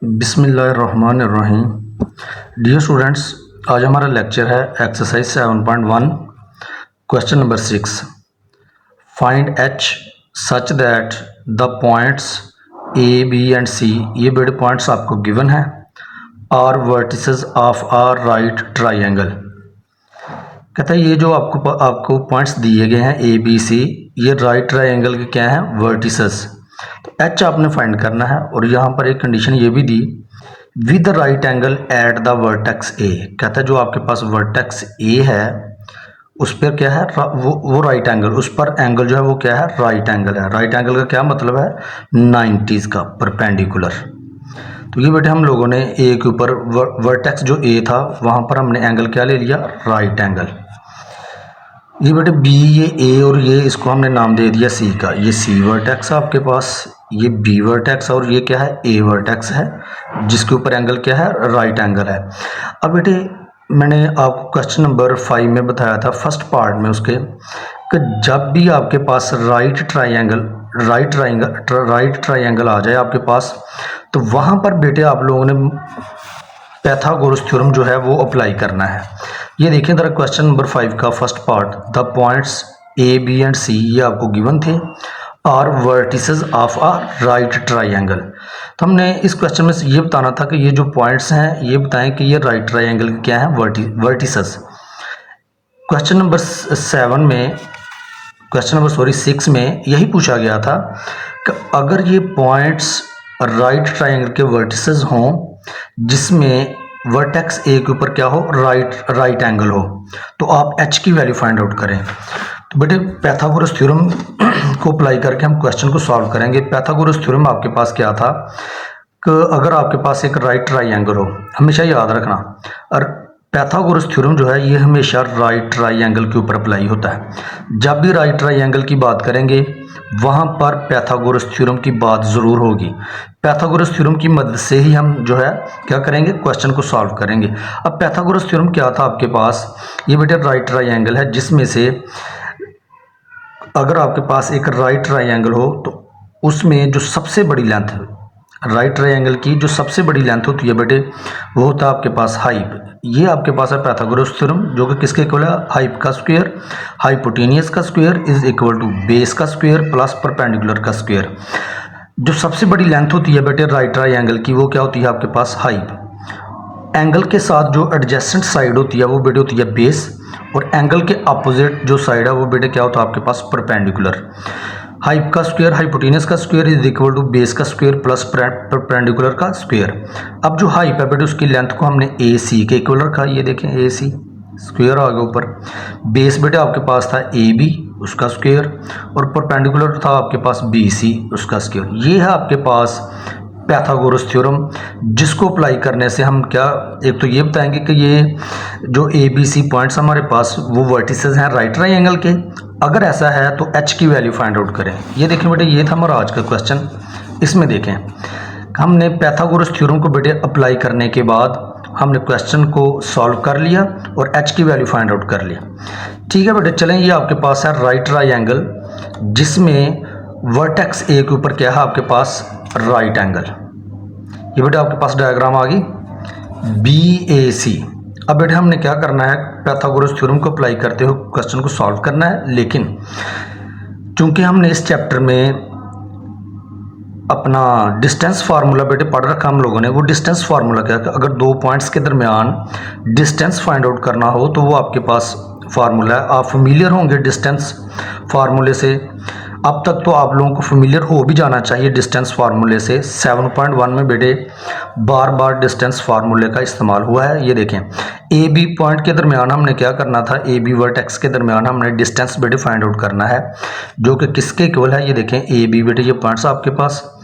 बिस्मिल्लाहिर्रहमानिर्रहीम। Dear students, आज हमारा लेक्चर है exercise 7.1 question number 6। Find H such that the points A B and C, ये बेटे पॉइंट्स आपको गिवन है, are vertices of are right triangle. कहता है ये जो आपको पॉइंट्स दिए गए हैं ए बी सी, ये राइट ट्राइंगल के क्या हैं, वर्टिसेस। तो एच आपने फाइंड करना है और यहाँ पर एक कंडीशन ये भी दी, with right angle at the vertex A. कहता है जो आपके पास वर्टेक्स ए है उस पर क्या है, वो राइट एंगल, उस पर एंगल जो है वो क्या है, राइट एंगल है। राइट एंगल का क्या मतलब है, 90 का परपेंडिकुलर। तो ये बेटे हम लोगों ने ए के ऊपर वर्टेक्स जो ए था वहाँ पर हमने एंगल क्या ले लिया, राइट एंगल। ये बेटे बी, ये ए और ये इसको हमने नाम दे दिया सी का। ये सी वर्टेक्स है आपके पास, ये बी वर्टेक्स और ये क्या है, ए वर्टेक्स है, जिसके ऊपर एंगल क्या है, राइट एंगल है। अब बेटे मैंने आपको क्वेश्चन नंबर 5 में बताया था, फर्स्ट पार्ट में उसके, कि जब भी आपके पास राइट ट्राइंगल आ जाए आपके पास, तो वहाँ पर बेटे आप लोगों ने पैथागोरस थ्योरम जो है वो अप्लाई करना है। ये देखिए जरा क्वेश्चन नंबर 5 का first part, the points A B and C ये आपको गिवन थे, are vertices of a right triangle. तो हमने इस क्वेश्चन में ये बताना था कि ये जो पॉइंट्स हैं ये बताएं कि ये राइट ट्राइंगल के क्या है, वर्टिसेस। क्वेश्चन नंबर 6 में यही पूछा गया था कि अगर ये पॉइंट्स राइट ट्राइंगल के वर्टिसेस हों जिसमें वर्टेक्स ए के ऊपर क्या हो, राइट एंगल हो, तो आप एच की वैल्यू फाइंड आउट करें। तो बेटे पैथागोरस थ्योरम को अप्लाई करके हम क्वेश्चन को सॉल्व करेंगे। पैथागोरस थ्योरम आपके पास क्या था कि अगर आपके पास एक राइट ट्राइंगल हो, हमेशा याद रखना, और पैथागोरस थ्योरम जो है ये हमेशा राइट ट्राइंगल के ऊपर अप्लाई होता है। जब भी राइट ट्राइंगल की बात करेंगे वहाँ पर पैथागोरस थ्योरम की बात ज़रूर होगी। पैथागोरस थ्योरम की मदद से ही हम जो है क्या करेंगे, क्वेश्चन को सॉल्व करेंगे। अब पैथागोरस थ्योरम क्या था आपके पास, ये बेटे राइट ट्राइंगल है जिसमें से अगर आपके पास एक राइट ट्राइंगल हो तो उसमें जो सबसे बड़ी लेंथ, राइट ट्राइंगल की जो सबसे बड़ी लेंथ होती है बेटे वो होता है आपके पास हाइप। ये आपके पास है पैथागोरस थ्योरम जो कि किसके इक्वल है, हाइप का स्क्वायर, हाइपोटेनियस का square is equal to base का स्क्वायर प्लस परपेंडिकुलर का स्क्वायर। जो सबसे बड़ी लेंथ होती है बेटे राइट ट्राइंगल की वो क्या होती है आपके पास, हाइप। एंगल के साथ जो एडजेसेंट साइड होती है वो बेटे होती है बेस, और एंगल के अपोजिट जो साइड है वो बेटे क्या होता है आपके पास, परपेंडिकुलर। हाइप का स्क्वायर, हाइपोटेनस का square is equal to base का स्क्वायर प्लस परपेंडिकुलर का स्क्वायर। अब जो हाइप है बेटे उसकी लेंथ को हमने ए सी के इक्वल रखा, ये देखें ए सी स्क्वायर आ गया ऊपर। बेस बेटे आपके पास था ए बी उसका स्क्वायर, और परपेंडिकुलर था आपके पास बी सी उसका स्क्वायर। ये है आपके पास पैथागोरस थ्योरम, जिसको अप्लाई करने से हम क्या, एक तो ये बताएंगे कि ये जो ए बी सी पॉइंट्स हमारे पास वो वर्टिसेस हैं राइट ट्राइंगल के। अगर ऐसा है तो एच की वैल्यू फाइंड आउट करें। ये देखें बेटे ये था हमारा आज का क्वेश्चन। इसमें देखें हमने पैथागोरस थ्योरम को बेटे अप्लाई करने के बाद हमने क्वेश्चन को सॉल्व कर लिया और एच की वैल्यू फाइंड आउट कर लिया। ठीक है बेटे, चलें ये आपके पास है राइट ट्राइंगल जिसमें वर्टेक्स ए के ऊपर क्या है आपके पास, राइट एंगल। ये बेटे आपके पास डायग्राम आ गई बी ए सी। अब बेटे हमने क्या करना है, पैथागोरस थ्योरम को अप्लाई करते हुए क्वेश्चन को सॉल्व करना है। लेकिन चूंकि हमने इस चैप्टर में अपना डिस्टेंस फार्मूला बेटे पढ़ रखा हम लोगों ने, वो डिस्टेंस फार्मूला क्या है, अगर दो पॉइंट्स के दरमियान डिस्टेंस फाइंड आउट करना हो तो वो आपके पास फार्मूला है। आप फेमिलियर होंगे डिस्टेंस फार्मूले से, अब तक तो आप लोगों को फेमिलियर हो भी जाना चाहिए डिस्टेंस फार्मूले से। 7.1 में बेटे बार बार डिस्टेंस फार्मूले का इस्तेमाल हुआ है। ये देखें ए बी पॉइंट के दरमियान हमने क्या करना था, ए बी वर्टेक्स के दरमियान हमने डिस्टेंस बेटे फाइंड आउट करना है जो कि किसके इक्वल है। ये देखें ए बी बेटे ये पॉइंट्स आपके पास,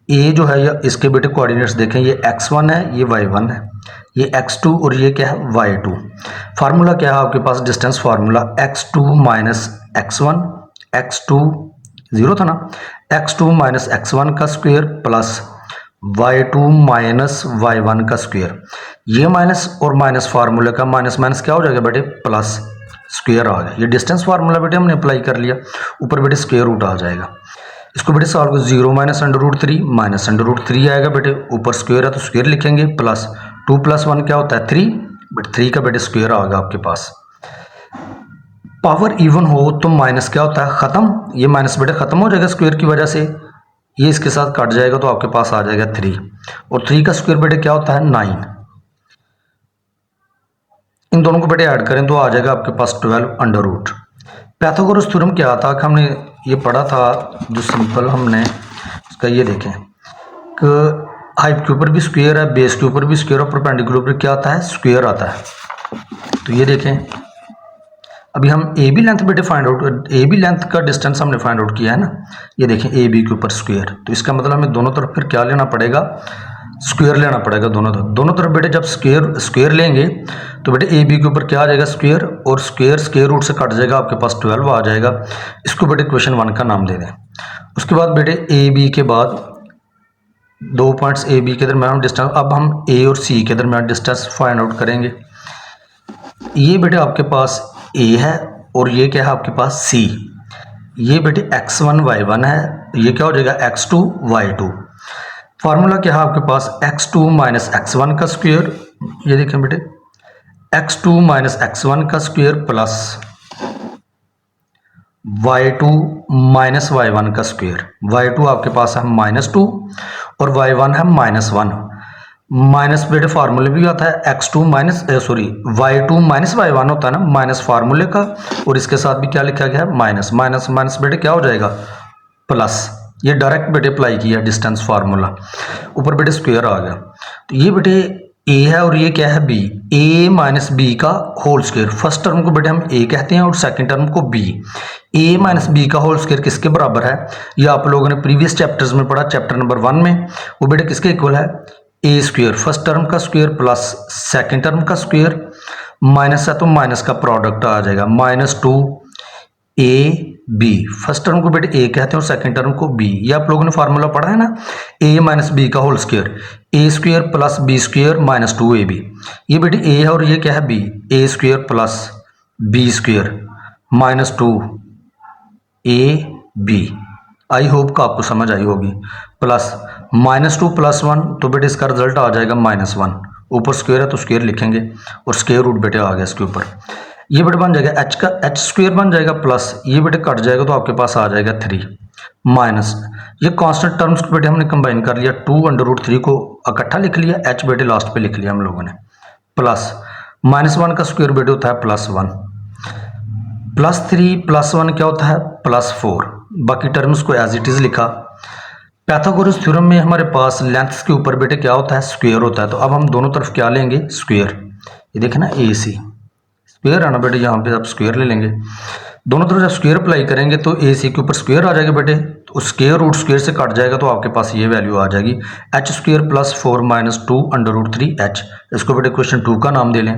ए जो है या इसके बेटे कोऑर्डिनेट्स देखें, ये x1 है, ये y1 है, ये x2 और ये क्या है, y2। फार्मूला क्या है आपके पास, distance formula x2 minus x1, x2 zero था ना, x2 माइनस x1 का square plus y2 minus y1 का स्क्वायर। ये माइनस और माइनस फार्मूले का माइनस माइनस क्या हो जाएगा बेटे, प्लस स्क्वायर आ गया। ये डिस्टेंस फार्मूला बेटे हमने अप्लाई कर लिया, ऊपर बेटे स्क्वायर रूट आ जाएगा। इसको बेटे सॉल्व करो, 0 minus under root 3 minus under root 3 आएगा बेटे, ऊपर स्क्वायर है तो स्क्वायर लिखेंगे, प्लस 2 + 1 क्या होता है 3, बट 3 का बेटे स्क्वायर आ गया आपके पास। पावर इवन हो तो माइनस क्या होता है ख़त्म, ये माइनस बेटे ख़त्म हो जाएगा स्क्वायर की वजह से, ये इसके साथ कट जाएगा तो आपके पास आ जाएगा 3, और 3 का स्क्वायर बेटे क्या होता है 9, इन दोनों को बेटे ऐड करें तो आ जाएगा आपके पास 12 अंडर रूट। पाइथागोरस थ्योरम क्या था कि हमने ये पढ़ा था, जो सिंपल हमने इसका ये देखें कि हाइप के ऊपर भी स्क्वायर है, बेस के ऊपर भी स्क्वायर, और परपेंडिकुलर ऊपर क्या आता है स्क्वायर आता है। तो ये देखें, अभी हम ए बी लेंथ बेटे find out, A B length का डिस्टेंस हमने फाइंड आउट किया है ना, ये देखें ए बी के ऊपर स्क्वायर, तो इसका मतलब हमें दोनों तरफ फिर क्या लेना पड़ेगा स्क्वायर लेना पड़ेगा दोनों तरफ बेटे। जब स्क्वायर लेंगे तो बेटे ए बी के ऊपर क्या आ जाएगा स्क्वायर, और स्क्वायर रूट से कट जाएगा, आपके पास 12 आ जाएगा। इसको बेटे क्वेश्चन 1 का नाम दे दें। उसके बाद बेटे ए बी के बाद 2 पॉइंट्स ए बी के दरम्यान डिस्टेंस, अब हम ए और सी के दरम्यान डिस्टेंस फाइंड आउट करेंगे। ये बेटे आपके पास ए है और ये क्या है आपके पास सी, ये बेटे x1 y1 है, ये क्या हो जाएगा x2 y2। फार्मूला क्या है आपके पास x2 माइनस x1 का स्क्वायर, ये देखें बेटे x2 माइनस x1 का square plus y2 minus y1 का स्क्वायर। y2 आपके पास है -2 और y1 है -1। माइनस बेटे फार्मूले भी आता है x2 minus y2 minus y1 होता है ना, माइनस फार्मूले का, और इसके साथ भी क्या लिखा गया है माइनस, माइनस माइनस बेटे क्या हो जाएगा प्लस। ये डायरेक्ट बेटे अप्लाई किया डिस्टेंस फार्मूला, ऊपर बेटे स्क्वायर आ गया। तो ये बेटे ए है और ये क्या है बी, ए माइनस बी का होल स्क्वायर। फर्स्ट टर्म को बेटे हम ए कहते हैं और सेकंड टर्म को बी। ए माइनस बी का होल स्क्वायर किसके बराबर है, ये आप लोगों ने प्रीवियस चैप्टर्स में पढ़ा, चैप्टर नंबर 1 में, वो बेटे किसके इक्वल है ए स्क्वायर, फर्स्ट टर्म का स्क्वायर प्लस सेकंड टर्म का स्क्वायर, माइनस है तो माइनस का प्रोडक्ट आ जाएगा -2 ए बी। फर्स्ट टर्म को बेटे ए कहते हैं और सेकंड टर्म को बी। ये आप लोगों ने फार्मूला पढ़ा है ना, ए माइनस बी का whole square, A square plus B square -2 A B. ये बेटे ए है और ये क्या है B, A square plus B square -2 A B. I hope का आपको समझ आई होगी। प्लस -2 + 1 तो बेटे इसका रिजल्ट आ जाएगा -1, ऊपर स्क्वायर है तो स्क्वायर लिखेंगे और स्क्वायर रूट बेटे आ गया इसके ऊपर। ये बेटे बन जाएगा h का h स्क्वायर बन जाएगा, प्लस ये बेटे कट जाएगा तो आपके पास आ जाएगा 3 माइनस, ये कांस्टेंट टर्म्स को बेटे हमने कंबाइन कर लिया, 2 अंडर रूट 3 को इकट्ठा लिख लिया, h बेटे लास्ट पे लिख लिया हम लोगों ने, प्लस -1 का स्क्वायर बेटे होता है +1, +3 + 1 क्या होता है +4। बाकी टर्म्स को एज इट इज़ लिखा। पाइथागोरस थ्योरम में हमारे पास लेंथ्स के ऊपर बेटे क्या होता है स्क्वायर होता है, तो अब हम दोनों तरफ क्या लेंगे स्क्वायर। ये देखें ना ए सी स्क्वायर है ना बेटे, यहाँ पे आप स्क्वायर ले लेंगे, दोनों तरफ जब स्क्वायर अप्लाई करेंगे तो ए सी के ऊपर स्क्वायर आ जाएगा बेटे, तो स्क्वायर रूट स्क्वायर से कट जाएगा तो आपके पास ये वैल्यू आ जाएगी h square + 4 - 2 under root 3 h। इसको बेटे क्वेश्चन 2 का नाम दे लें।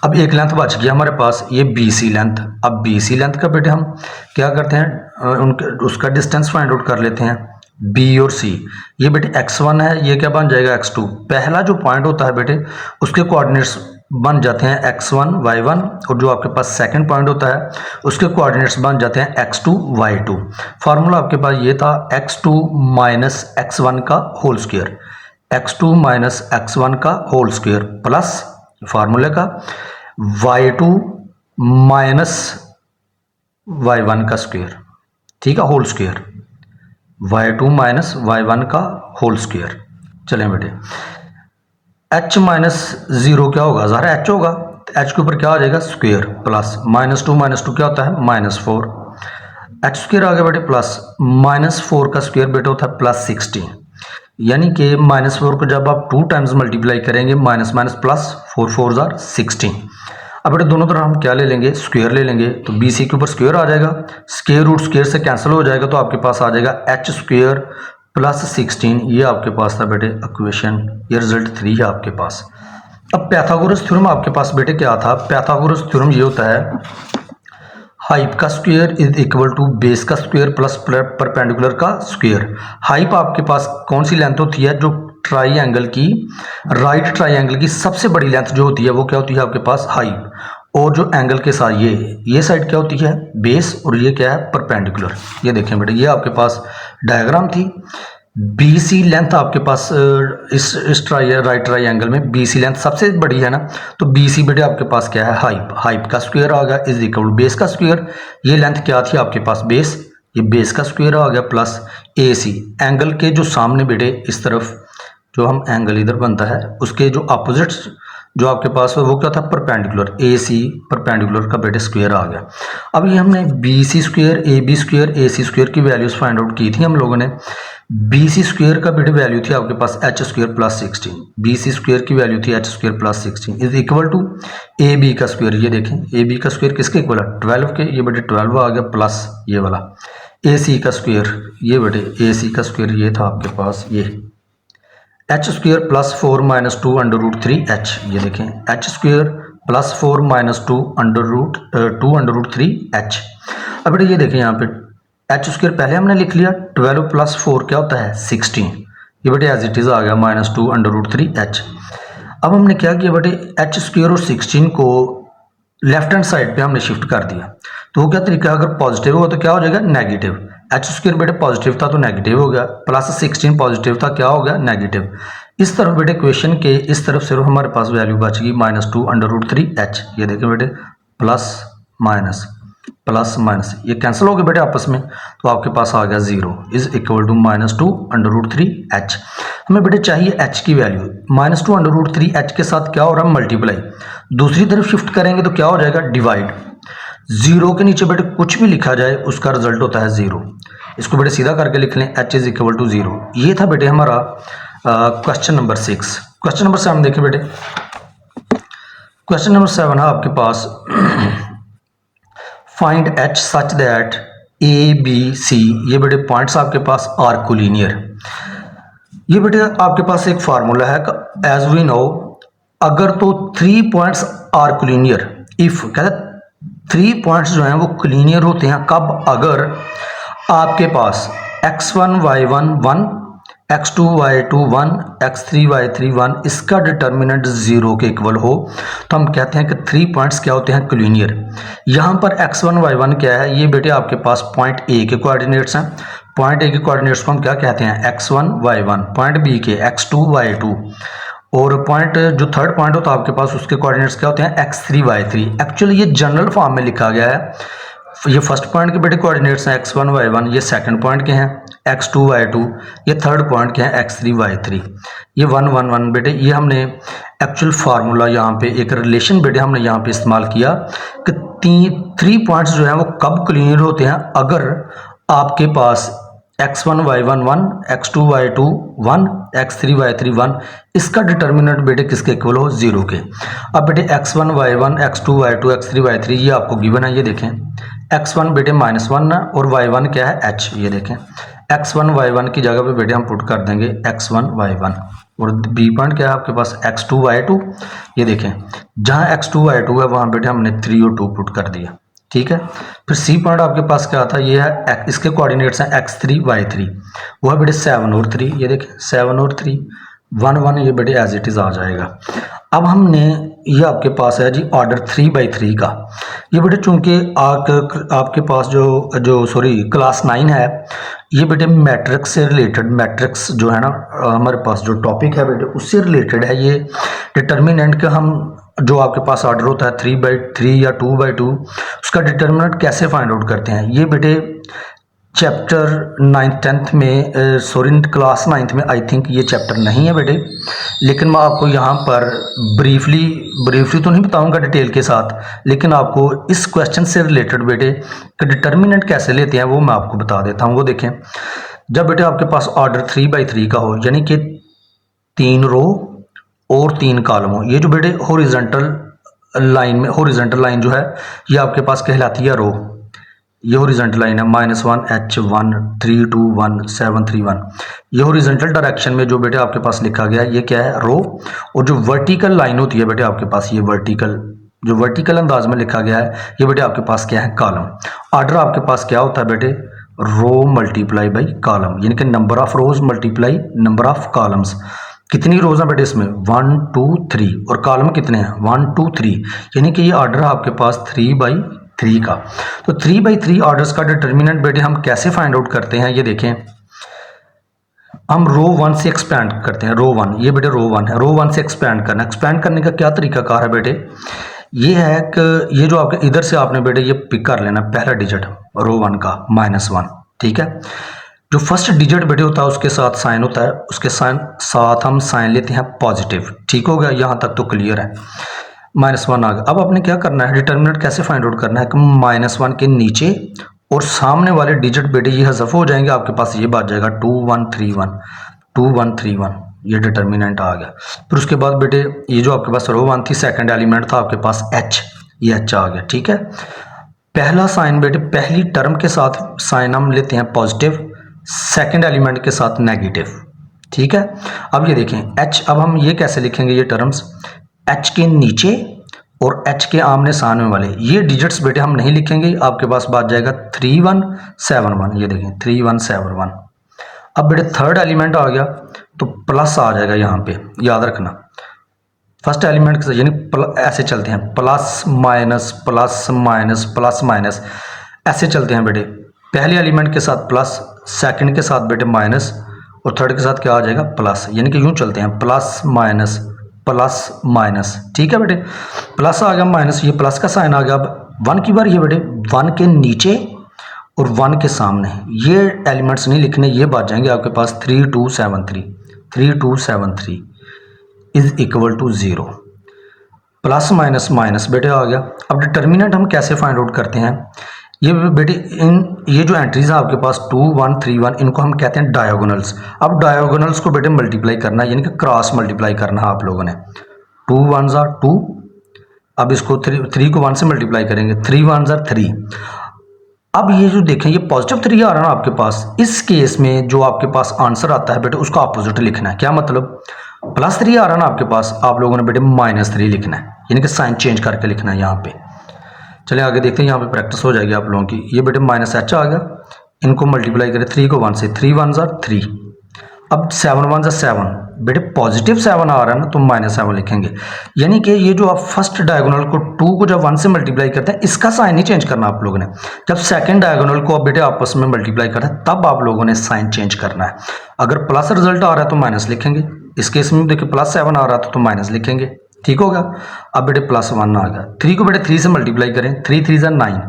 अब एक लेंथ बच गया हमारे पास, ये बी सी लेंथ। अब बी सी लेंथ का बेटे हम क्या करते हैं उनके उसका डिस्टेंस फाइंड आउट कर लेते हैं, बी और सी। ये बेटे x1 है, ये क्या बन जाएगा x2। पहला जो पॉइंट होता है बेटे उसके कोऑर्डिनेट्स बन जाते हैं x1 y1, और जो आपके पास सेकंड पॉइंट होता है उसके कोऑर्डिनेट्स बन जाते हैं x2 y2। फार्मूला आपके पास ये था x2 माइनस x1 का whole square, x2 minus x1 का होल स्क्वायर प्लस फार्मूले का y2 माइनस y1 का स्क्वायर, ठीक है, whole square, y2 minus y1 का होल स्क्वायर। चलें बेटे h -0 क्या होगा, ज़ाहिर h होगा, तो h के ऊपर क्या आ जाएगा स्क्वायर, प्लस -2 क्या होता है -4, h स्क्वायर आ गया बेटे, प्लस -4 का स्क्वायर बेटे होता है +16, यानी कि -4 को जब आप 2 टाइम्स मल्टीप्लाई करेंगे माइनस माइनस प्लस 4 4 ज़ार 16। अब बेटे दोनों तरफ हम क्या ले लेंगे स्क्वायर ले लेंगे, तो बी सी के ऊपर स्क्वायर आ जाएगा, स्क्वायर रूट स्क्वायर से कैंसिल हो जाएगा तो आपके पास आ जाएगा h स्क्वायर प्लस 16। ये आपके पास था बेटे इक्वेशन, ये रिजल्ट 3 है आपके पास। अब पाइथागोरस थ्योरम आपके पास बेटे क्या था, पाइथागोरस थ्योरम ये होता है हाइप का square is equal to base का स्क्वायर प्लस परपेंडिकुलर का स्क्वायर। हाइप आपके पास कौन सी लेंथ होती है, जो ट्राइंगल की राइट ट्राइंगल की सबसे बड़ी लेंथ जो होती है वो क्या होती है आपके पास हाइप, और जो एंगल के साथ ये साइड क्या होती है बेस, और ये क्या है परपेंडिकुलर। ये देखें बेटे ये आपके पास डायग्राम थी। BC लेंथ आपके पास इस राइट ट्राइंगल में BC लेंथ सबसे बड़ी है ना, तो BC बेटे आपके पास क्या है, हाइप का स्क्वायर आ गया इज इक्वल टू बेस का स्क्वायर। ये लेंथ क्या थी आपके पास, बेस, ये बेस का स्क्वायर आ गया प्लस AC एंगल के जो सामने बेटे इस तरफ जो हम एंगल इधर बनता है उसके जो अपोजिट जो आपके पास है वो क्या था, परपेंडिकुलर, AC परपेंडिकुलर का बेटे स्क्वायर आ गया। अब ये हमने BC square, AB square, AC square की वैल्यूज फाइंड आउट की थी हम लोगों ने। BC स्क्वायर का बेटे वैल्यू थी आपके पास h square plus 16, BC square की वैल्यू थी h square plus 16 is equal to AB का स्क्वायर। ये देखें AB का स्क्वायर किसके इक्वल है, 12 के, ये बेटे 12 आ गया प्लस ये वाला AC का स्क्वायर, ये बेटे AC का स्क्वायर ये था आपके पास ये h square plus 4 minus 2 under root 3h। ये देखें h square plus 4 minus 2 under root 3h। अब बेटे ये देखें यहाँ पे h स्क्वायर पहले हमने लिख लिया, 12 प्लस 4 क्या होता है 16, ये बेटे एज इट इज आ गया माइनस 2 अंडर रूट 3h। अब हमने क्या किया बेटे, h स्क्वायर और 16 को लेफ्ट हैंड साइड पे हमने शिफ्ट कर दिया। तो वो क्या तरीका है, अगर पॉजिटिव हो तो क्या हो जाएगा नेगेटिव, h स्क्वायर बेटे पॉजिटिव था तो नेगेटिव हो गया, प्लस 16 पॉजिटिव था क्या हो गया नेगेटिव। इस तरफ बेटे क्वेश्चन के इस तरफ सिर्फ हमारे पास वैल्यू बच गई माइनस 2 अंडर रूट 3h। ये देखें बेटे प्लस माइनस ये कैंसिल हो गए बेटे आपस में, तो आपके पास आ गया 0 is equal to minus 2 under root 3h। हमें बेटे चाहिए h की value, minus 2 under root 3h के साथ क्या हो रहा है मल्टीप्लाई, दूसरी तरफ शिफ्ट करेंगे तो क्या हो जाएगा डिवाइड। 0 के नीचे बेटे कुछ भी लिखा जाए उसका रिजल्ट होता है 0, इसको बेटे सीधा करके लिख लें h इज इक्वल टू 0। ये था बेटे हमारा क्वेश्चन नंबर 6। क्वेश्चन नंबर 7 देखें बेटे, क्वेश्चन नंबर 7 है आपके पास find h such that ABC, ये बेटे पॉइंट्स आपके पास आर कोलिनियर। ये बेटे आपके पास एक फार्मूला है एज वी नो, अगर तो 3 पॉइंट्स आर कोलिनियर, इफ कहते 3 पॉइंट्स जो हैं वो कोलिनियर होते हैं कब, अगर आपके पास x1 y1 1, x2 y2 1, x3 y3 1 इसका डिटर्मिनेंट 0 के इक्वल हो तो हम कहते हैं कि 3 पॉइंट्स क्या होते हैं कोलिनियर। यहाँ पर x1 y1 क्या है, ये बेटे आपके पास पॉइंट A के कोऑर्डिनेट्स हैं, पॉइंट A के कोऑर्डिनेट्स को हम क्या कहते हैं x1 y1, पॉइंट B के x2 y2, और पॉइंट जो थर्ड पॉइंट होता है आपके पास उसके कोऑर्डिनेट्स क्या होते हैं x3 y3। एक्चुअली ये जनरल फॉर्म में लिखा गया है, ये फर्स्ट पॉइंट के बेटे कोऑर्डिनेट्स हैं x1 y1, ये सेकंड पॉइंट के हैं x2 y2, ये थर्ड पॉइंट के हैं x3 y3, ये 1 1 1 बेटे। ये हमने एक्चुअल फार्मूला यहाँ पे एक रिलेशन बेटे हमने यहाँ पे इस्तेमाल किया कि 3 पॉइंट्स जो हैं वो कब क्लियर होते हैं, अगर आपके पास x1 y1 1, x2 y2 1, x3 y3 1 इसका डिटर्मिनेंट बेटे किसके इक्वल हो 0 के। अब बेटे x1 y1 x2 y2 x3 y3 ये आपको गिवन है, ये देखें x1 बेटे -1 है और y1 क्या है h, ये देखें x1 y1 की जगह पे बेटे हम पुट कर देंगे x1 y1, और b पॉइंट क्या है आपके पास x2 y2, ये देखें जहाँ x2 y2 है वहाँ बेटे हमने 3 और 2 पुट कर दिया, ठीक है। फिर सी पॉइंट आपके पास क्या था, ये है इसके कोऑर्डिनेट्स हैं x3 y3, वो है बेटे 7 और 3, ये देखें 7 और 3 1 1, ये बेटे एज इट इज आ जाएगा। अब हमने ये आपके पास है जी ऑर्डर 3/3 का, ये बेटे चूंकि आपके पास जो सॉरी क्लास 9 है, ये बेटे मैट्रिक्स से रिलेटेड, मैट्रिक्स जो है ना हमारे पास जो टॉपिक है बेटे उससे रिलेटेड है। ये डिटर्मिनेंट का हम जो आपके पास ऑर्डर होता है 3/3 या 2/2 उसका डिटर्मिनेंट कैसे फाइंड आउट करते हैं, ये बेटे चैप्टर 9th 10th में सॉरी क्लास 9th में आई थिंक ये चैप्टर नहीं है बेटे, लेकिन मैं आपको यहाँ पर ब्रीफली तो नहीं बताऊँगा डिटेल के साथ, लेकिन आपको इस क्वेश्चन से रिलेटेड बेटे कि डिटर्मिनेंट कैसे लेते हैं वो मैं आपको बता देता हूँ। वो देखें जब बेटे आपके पास ऑर्डर 3/3 का हो, यानी कि 3 रो और 3 कॉलम हो, ये जो बेटे हॉरिजॉन्टल लाइन में, हॉरिजॉन्टल लाइन जो है ये आपके पास कहलाती है रो, ये हॉरिजॉन्टल लाइन है -1 h1 3 2 1 7 3 1, ये हॉरिजॉन्टल डायरेक्शन में जो बेटे आपके पास लिखा गया है ये क्या है रो, और जो वर्टिकल लाइन होती है बेटे आपके पास ये वर्टिकल अंदाज में लिखा गया है ये बेटे आपके पास क्या है कॉलम। ऑर्डर आपके पास क्या होता है बेटे रो मल्टीप्लाई बाई कॉलम, यानी कि number of rose multiply number of columns. कितनी रोज हैं बेटे इसमें 1 2 3, और कॉलम कितने हैं 1 2 3, यानी कि ये ऑर्डर आपके पास 3/3 का। तो 3/3 ऑर्डर्स का डिटर्मिनेंट बेटे हम कैसे फाइंड आउट करते हैं, ये देखें हम रो 1 से एक्सपैंड करते हैं, रो 1, ये बेटे रो 1 है, रो 1 से एक्सपैंड करना। एक्सपैंड करने का क्या तरीकाकार है बेटे, ये है कि ये जो आपके इधर से आपने बेटे ये पिक कर लेना पहला डिजिट रो 1 का -1, ठीक है। जो फर्स्ट डिजिट बेटे होता है उसके साथ साइन होता है, उसके साथ हम साइन लेते हैं पॉजिटिव, ठीक हो गया, यहाँ तक तो क्लियर है। -1 आ गया। अब आपने क्या करना है, डिटर्मिनेंट कैसे फाइंड आउट करना है कि -1 के नीचे और सामने वाले डिजिट बेटे ये हज़फ हो जाएंगे, आपके पास ये बात जाएगा 2131, ये डिटर्मिनेंट आ गया। फिर उसके बाद बेटे ये जो आपके पास रो 1 थी, सेकंड एलिमेंट था आपके पास h, ये h आ गया, ठीक है। पहला साइन बेटे पहली टर्म के साथ साइन हम लेते हैं पॉजिटिव, सेकंड एलिमेंट के साथ नेगेटिव, ठीक है। अब ये देखें h, अब हम ये कैसे लिखेंगे, ये टर्म्स h के नीचे और h के आमने सामने वाले ये डिजिट्स बेटे हम नहीं लिखेंगे, आपके पास बात जाएगा 3171, ये देखें 3171। अब बेटे थर्ड एलिमेंट आ गया तो प्लस आ जाएगा यहाँ पे, याद रखना फर्स्ट एलिमेंट के साथ, यानी ऐसे चलते हैं plus minus plus minus plus minus, ऐसे चलते हैं बेटे। पहले एलिमेंट के साथ प्लस, सेकंड के साथ बेटे माइनस और थर्ड के साथ क्या आ जाएगा प्लस, यानी कि यूँ चलते हैं प्लस माइनस, ठीक है बेटे। प्लस आ गया माइनस, ये प्लस का साइन आ गया। अब 1 की बार ये बेटे 1 के नीचे और 1 के सामने ये एलिमेंट्स नहीं लिखने, ये बात जाएंगे आपके पास 3273 is equal to 0, plus minus minus बेटे आ गया। अब डिटर्मिनेंट हम कैसे फाइंड आउट करते हैं, ये बेटे ये जो एंट्रीज है आपके पास 2 1 3 1, इनको हम कहते हैं डायगोनल्स। अब डायगोनल्स को बेटे मल्टीप्लाई करना है, यानी कि क्रॉस मल्टीप्लाई करना है आप लोगों ने। 2 1 ज़ा 2, अब इसको 3 को 1 से मल्टीप्लाई करेंगे, 3 1 ज़ा 3। अब ये जो देखें ये पॉजिटिव 3 आ रहा है ना आपके पास, इस केस में जो आपके पास आंसर आता है बेटे उसका अपोजिट लिखना है। क्या मतलब, +3 आ रहा है ना आपके पास, आप लोगों ने बेटे -3 लिखना है, यानी कि साइन चेंज करके लिखना है यहाँ पे। चलिए आगे देखते हैं, यहाँ पे प्रैक्टिस हो जाएगी आप लोगों की। ये बेटे -h आ गया, इनको मल्टीप्लाई करें 3 को 1 से, 3 1 ज़ा 3। अब 7 1 ज़ा 7, बेटे पॉजिटिव 7 आ रहा है ना तो -7 लिखेंगे, यानी कि ये जो आप फर्स्ट डायगोनल को 2 को जब 1 से मल्टीप्लाई करते हैं इसका साइन नहीं चेंज करना आप लोगों ने। जब सेकंड डायगोनल को आप बेटे आपस में मल्टीप्लाई करते हैं तब आप लोगों ने साइन चेंज करना है। अगर प्लस रिजल्ट आ रहा है तो माइनस लिखेंगे, इस केस में देखिए +7 आ रहा था तो माइनस लिखेंगे, ठीक होगा। अब बेटे +1 आ गया, 3 को बेटे 3 से मल्टीप्लाई करें, 3 3 ज़ा 9।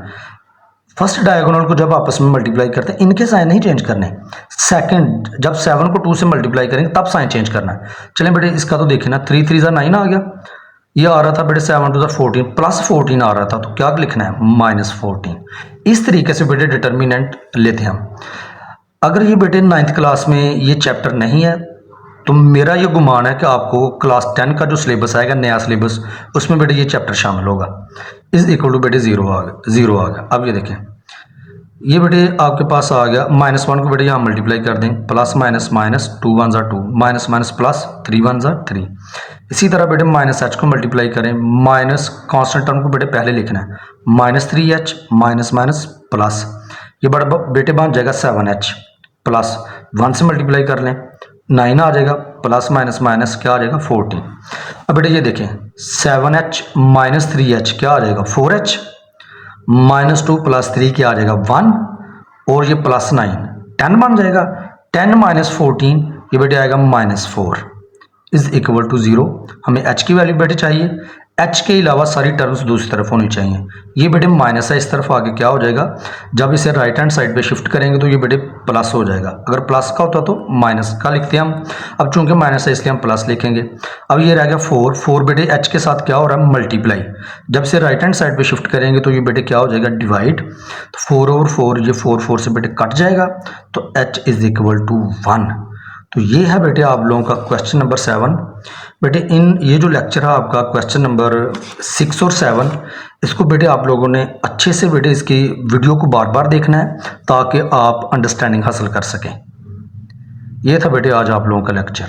फर्स्ट डायगोनल को जब आपस में मल्टीप्लाई करते हैं इनके साइन नहीं चेंज करने, सेकंड जब 7 को 2 से मल्टीप्लाई करेंगे तब साइन चेंज करना है। चलें बेटे इसका तो देखिए ना, 3 3 ज़ा 9 आ गया, ये आ रहा था बेटे 7 2 ज़ा 14, +14 आ रहा था तो क्या लिखना है -14। इस तरीके से बेटे डिटर्मिनेंट लेते हैं हम। अगर ये बेटे 9th क्लास में ये चैप्टर नहीं है तो मेरा ये गुमान है कि आपको क्लास 10 का जो सिलेबस आएगा नया सिलेबस, उसमें बेटे ये चैप्टर शामिल होगा। इज इक्वल टू बेटे 0 आ गया। अब ये देखें ये बेटे आपके पास आ गया, -1 को बेटे यहाँ मल्टीप्लाई कर दें, प्लस माइनस माइनस 2 1 ज़ा 2, माइनस माइनस प्लस 3 1 ज़ा 3। इसी तरह बेटे -h को मल्टीप्लाई करें, माइनस कांस्टेंट टर्म को बेटे पहले लिखना है, -3h माइनस माइनस प्लस, ये बड़ा बेटे बन जाएगा 7h, प्लस 1 से मल्टीप्लाई कर लें 9 आ जाएगा, प्लस माइनस माइनस क्या आ जाएगा 14। अब बेटे ये देखें 7h माइनस 3h क्या आ जाएगा 4h, -2 + 3 क्या आ जाएगा 1 और ये +9 10 बन जाएगा, 10 - 14 ये बेटे आएगा -4 इज इक्वल टू 0। हमें h की वैल्यू बेटे चाहिए, h के अलावा सारी टर्म्स दूसरी तरफ होनी चाहिए। ये बेटे माइनस है, इस तरफ आगे क्या हो जाएगा, जब इसे राइट हैंड साइड पे शिफ्ट करेंगे तो ये बेटे प्लस हो जाएगा। अगर प्लस का होता तो माइनस का लिखते हैं हम, अब चूंकि माइनस है इसलिए हम प्लस लिखेंगे। अब ये रह गया 4 बेटे h के साथ क्या हो रहा है मल्टीप्लाई, जब से राइट हैंड साइड पे शिफ्ट करेंगे तो ये बेटे क्या हो जाएगा डिवाइड, तो 4/4 ये 4 से बेटे कट जाएगा तो h इज इक्वल टू 1। तो ये है बेटे आप लोगों का क्वेश्चन नंबर 7। बेटे ये जो लेक्चर है आपका क्वेश्चन नंबर 6 और 7, इसको बेटे आप लोगों ने अच्छे से बेटे इसकी वीडियो को बार बार देखना है ताकि आप अंडरस्टैंडिंग हासिल कर सकें। ये था बेटे आज आप लोगों का लेक्चर।